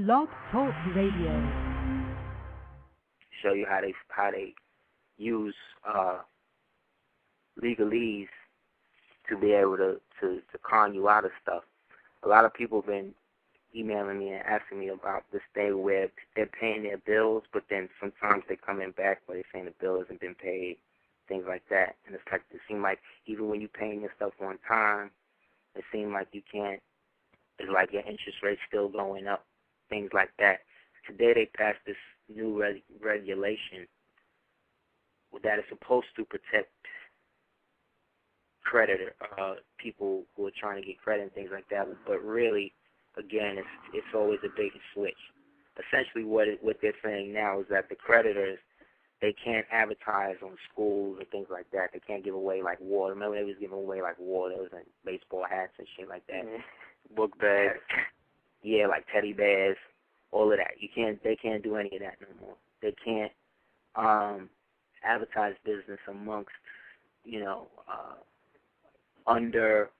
Blog Talk Radio. Show you how they use legalese to be able to con you out of stuff. A lot of people have been emailing me and asking me about this thing where they're paying their bills, but then sometimes they're coming back where they're saying the bill hasn't been paid, things like that. And it's like, it seems like even when you're paying your stuff on time, it seems like you can't, it's like your interest rate's still going up, things like that. Today they passed this new regulation that is supposed to protect creditor, people who are trying to get credit and things like that, but really, again, it's always a bait and switch. Essentially, what they're saying now is that the creditors, they can't advertise on schools and things like that. They can't give away like water. Remember, they was giving away like waters and baseball hats and shit like that. Mm-hmm. Book bags. Yeah, like teddy bears, all of that. They can't do any of that no more. They can't advertise business amongst, under.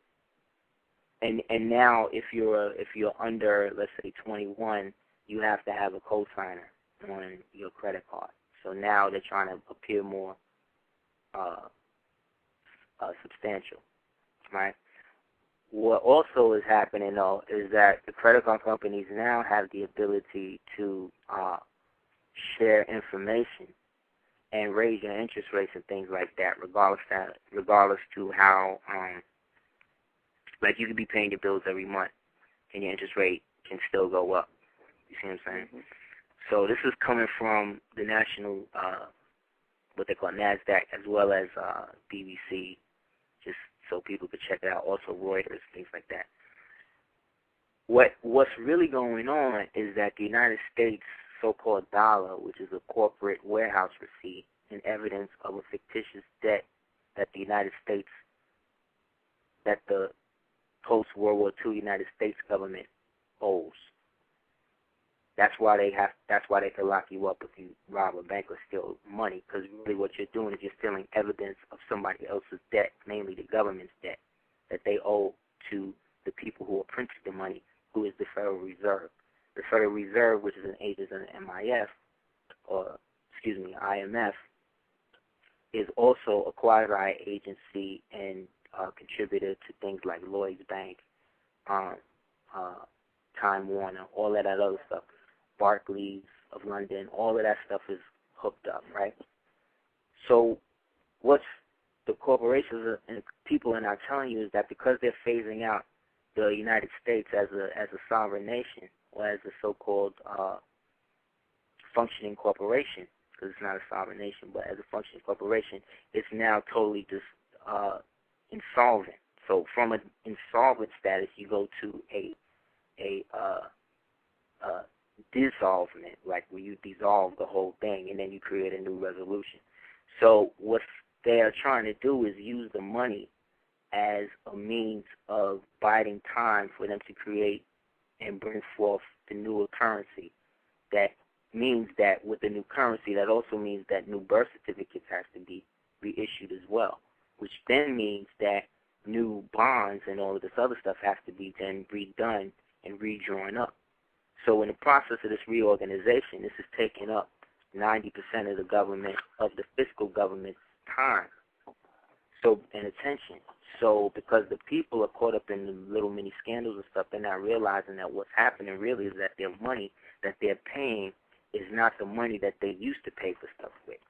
And now, if you're under, let's say 21, you have to have a cosigner on your credit card. So now they're trying to appear more substantial, right? What also is happening though is that the credit card companies now have the ability to share information and raise your interest rates and things like that, regardless to how. Like, you could be paying your bills every month, and your interest rate can still go up. You see what I'm saying? Mm-hmm. So this is coming from the national, what they call NASDAQ, as well as BBC, just so people could check it out. Also Reuters, things like that. What's really going on is that the United States so-called dollar, which is a corporate warehouse receipt and evidence of a fictitious debt that the United States, that the post-World War II United States government owes. That's why they can lock you up if you rob a bank or steal money, because really what you're doing is you're stealing evidence of somebody else's debt, namely the government's debt, that they owe to the people who are printing the money, who is the Federal Reserve. The Federal Reserve, which is an agent of the IMF, is also a quasi-agency and contributor to things like Lloyd's Bank, Time Warner, all of that other stuff, Barclays of London, all of that stuff is hooked up, right? So what the corporations and people are not telling you is that because they're phasing out the United States as a sovereign nation, or as a so-called functioning corporation, because it's not a sovereign nation, but as a functioning corporation, it's now totally just insolvent. So from an insolvent status, you go to a dissolvement, like where you dissolve the whole thing, and then you create a new resolution. So what they are trying to do is use the money as a means of biding time for them to create and bring forth the newer currency. That means that with the new currency, that also means that new birth certificates have to be reissued as well, which then means that new bonds and all of this other stuff has to be then redone and redrawn up. So in the process of this reorganization, this is taking up 90% of the government, of the fiscal government's time, and attention. So because the people are caught up in the little mini scandals and stuff, they're not realizing that what's happening really is that their money that they're paying is not the money that they used to pay for stuff with.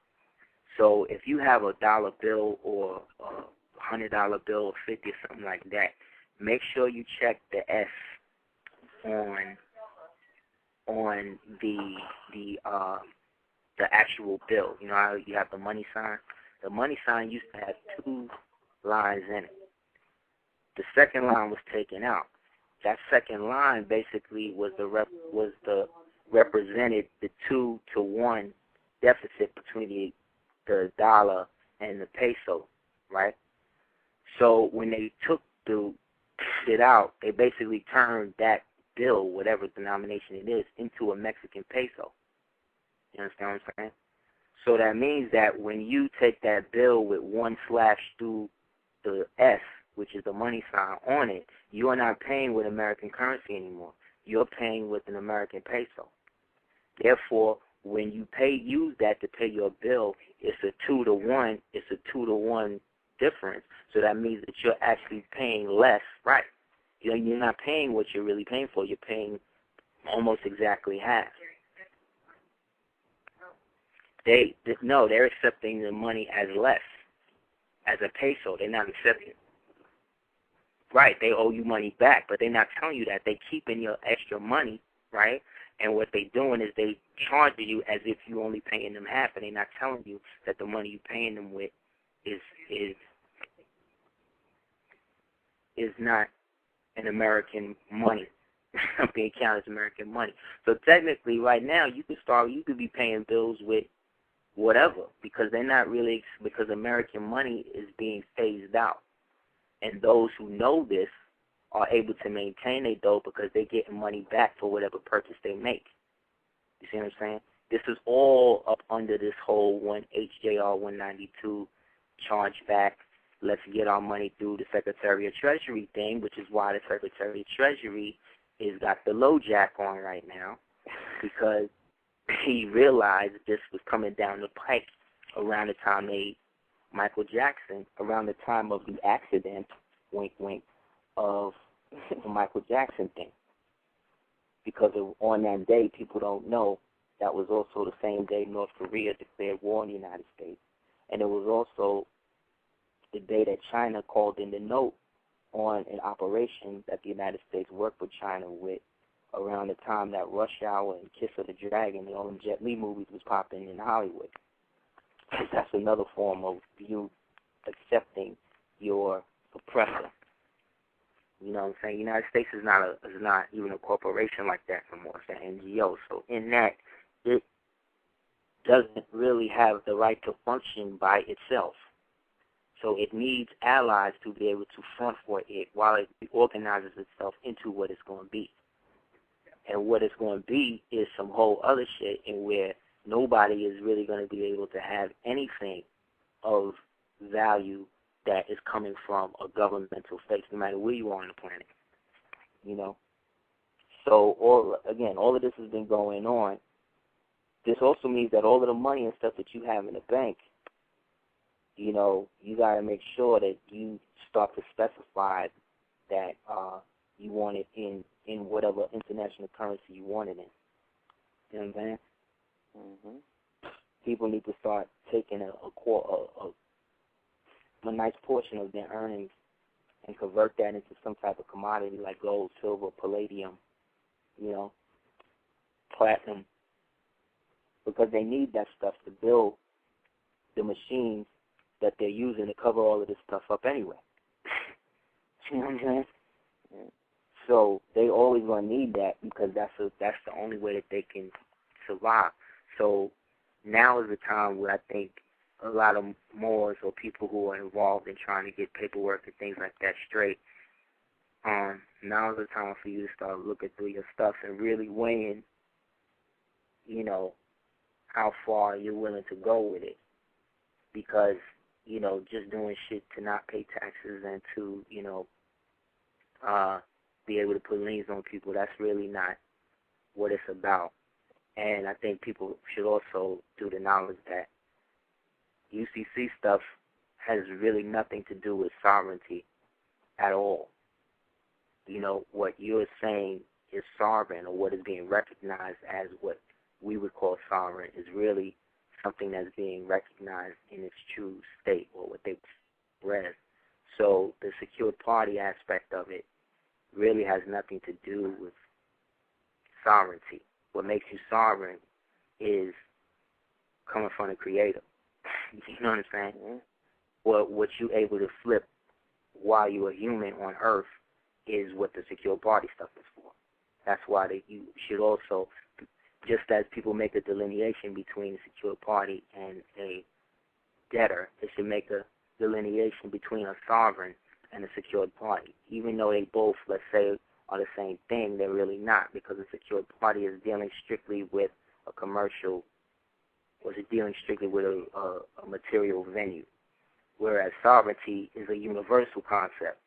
So if you have a dollar bill or a $100 bill or 50 or something like that, make sure you check the S on the actual bill. You know how you have the money sign? The money sign used to have two lines in it. The second line was taken out. That second line basically represented the 2-to-1 deficit between the dollar and the peso, right? So when they took the shit out, they basically turned that bill, whatever denomination it is, into a Mexican peso. You understand what I'm saying? So that means that when you take that bill with one slash through the S, which is the money sign on it, you are not paying with American currency anymore. you're paying with an American peso. Therefore, when you use that to pay your bill, it's a 2-to-1. It's a 2-to-1 difference. So that means that you're actually paying less, right? You're not paying what you're really paying for. You're paying almost exactly half. They're accepting the money as less, as a peso. They're not accepting. Right, they owe you money back, but they're not telling you that. They're keeping your extra money, right? And what they're doing is they charge you as if you're only paying them half, and they're not telling you that the money you're paying them with is not an American money, being counted as American money. So technically, right now, you could be paying bills with whatever, because they're not really, because American money is being phased out. And those who know this are able to maintain their dough because they're getting money back for whatever purchase they make. You see what I'm saying? This is all up under this whole HJR 192 chargeback, let's get our money through the Secretary of Treasury thing, which is why the Secretary of Treasury is got the low jack on right now, because he realized this was coming down the pike around the time Michael Jackson, around the time of the accident, wink, wink, of the Michael Jackson thing. Because on that day, people don't know, that was also the same day North Korea declared war on the United States. And it was also the day that China called in the note on an operation that the United States worked with China with around the time that Rush Hour and Kiss of the Dragon and all them Jet Li movies was popping in Hollywood. That's another form of you accepting your oppressor. You know what I'm saying? The United States is not even a corporation like that no more. It's an NGO. So in that, it doesn't really have the right to function by itself. So it needs allies to be able to front for it while it organizes itself into what it's going to be. And what it's going to be is some whole other shit in where nobody is really going to be able to have anything of value that is coming from a governmental space, no matter where you are on the planet. You know? So, all of this has been going on. This also means that all of the money and stuff that you have in the bank, you know, you got to make sure that you start to specify that you want it in whatever international currency you want it in. You know what I'm saying? Mm-hmm. People need to start taking a nice portion of their earnings and convert that into some type of commodity like gold, silver, palladium, you know, platinum, because they need that stuff to build the machines that they're using to cover all of this stuff up anyway. You know what I'm saying? Yeah. So they always going to need that because that's the only way that they can survive. So now is the time where I think a lot of Moors or people who are involved in trying to get paperwork and things like that straight, now is the time for you to start looking through your stuff and really weighing, you know, how far you're willing to go with it. Because, you know, just doing shit to not pay taxes and to, you know, be able to put liens on people, that's really not what it's about. And I think people should also do the knowledge that UCC stuff has really nothing to do with sovereignty at all. You know, what you're saying is sovereign, or what is being recognized as what we would call sovereign, is really something that's being recognized in its true state, or what they read. So the secured party aspect of it really has nothing to do with sovereignty. What makes you sovereign is coming from the Creator. You know what I'm saying? Mm-hmm. What you're able to flip while you're a human on Earth is what the secured party stuff is for. That's why you should also, just as people make a delineation between a secured party and a debtor, they should make a delineation between a sovereign and a secured party. Even though they both, let's say, are the same thing, they're really not, because a secured party is dealing strictly with a commercial, or is dealing strictly with a material venue, whereas sovereignty is a universal concept.